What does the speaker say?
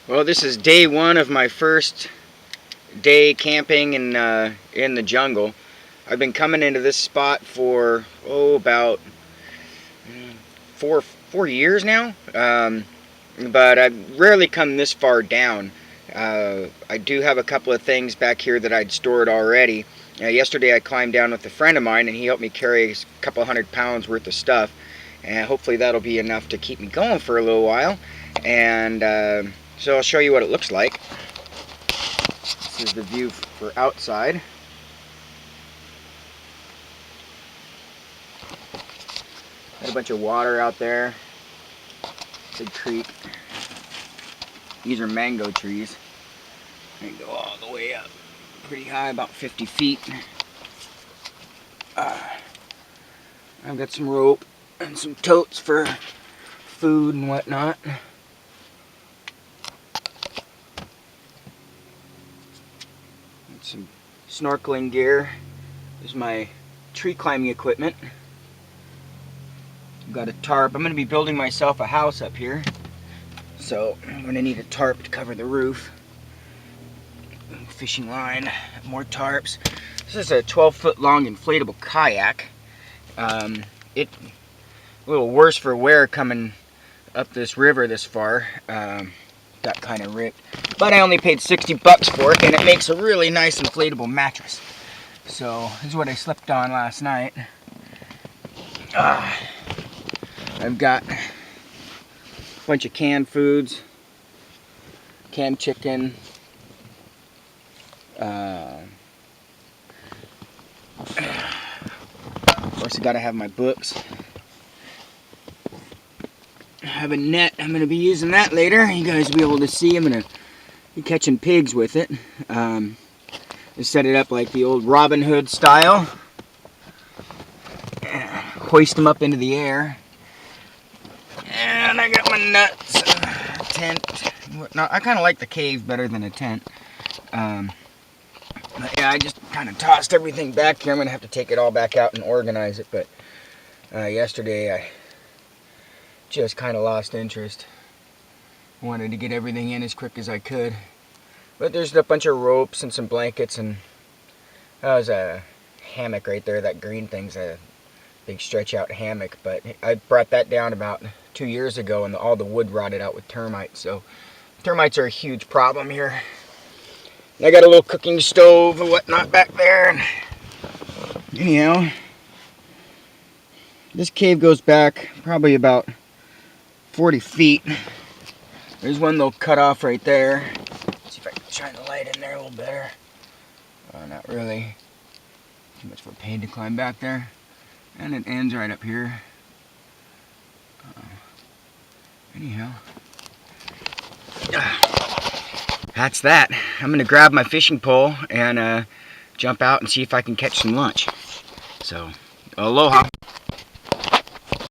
Well, this is day one of my first day camping in the jungle. I've been coming into this spot for about four years now, but I've rarely come this far down. I do have a couple of things back here that I'd stored already. Yesterday I climbed down with a friend of mine, and he helped me carry a couple 100 pounds worth of stuff, and hopefully that'll be enough to keep me going for a little while. And so I'll show you what it looks like. This is the view for outside. Got a bunch of water out there. Big creek. These are mango trees. They go all the way up. Pretty high, about 50 feet. I've got some rope and some totes for food and whatnot. Some snorkeling gear. This is my tree climbing equipment. I've got a tarp. I'm going to be building myself a house up here, so I'm going to need a tarp to cover the roof. Fishing line, more tarps. This is a 12-foot long inflatable kayak. It's a little worse for wear coming up this river this far. Got kind of ripped, but I only paid 60 bucks for it, and it makes a really nice inflatable mattress. So this is what I slept on last night. I've got a bunch of canned foods, canned chicken, of course I gotta have my books. I have a net. I'm going to be using that later. You guys will be able to see. I'm going to be catching pigs with it. I set it up like the old Robin Hood style. Hoist them up into the air. And I got my nuts, tent, whatnot. I kind of like the cave better than a tent. But yeah, I just kind of tossed everything back here. I'm going to have to take it all back out and organize it. But yesterday I just kind of lost interest. Wanted to get everything in as quick as I could. But there's a bunch of ropes and some blankets, and that was a hammock right there. That green thing's a big stretch out hammock. But I brought that down about 2 years ago, and all the wood rotted out with termites. So termites are a huge problem here. And I got a little cooking stove and whatnot back there. And anyhow, this cave goes back probably about 40 feet. There's one little cut off right there. Let's see if I can shine the light in there a little better. Not really. Too much of a pain to climb back there. And it ends right up here. Anyhow. That's that. I'm going to grab my fishing pole and jump out and see if I can catch some lunch. So, aloha.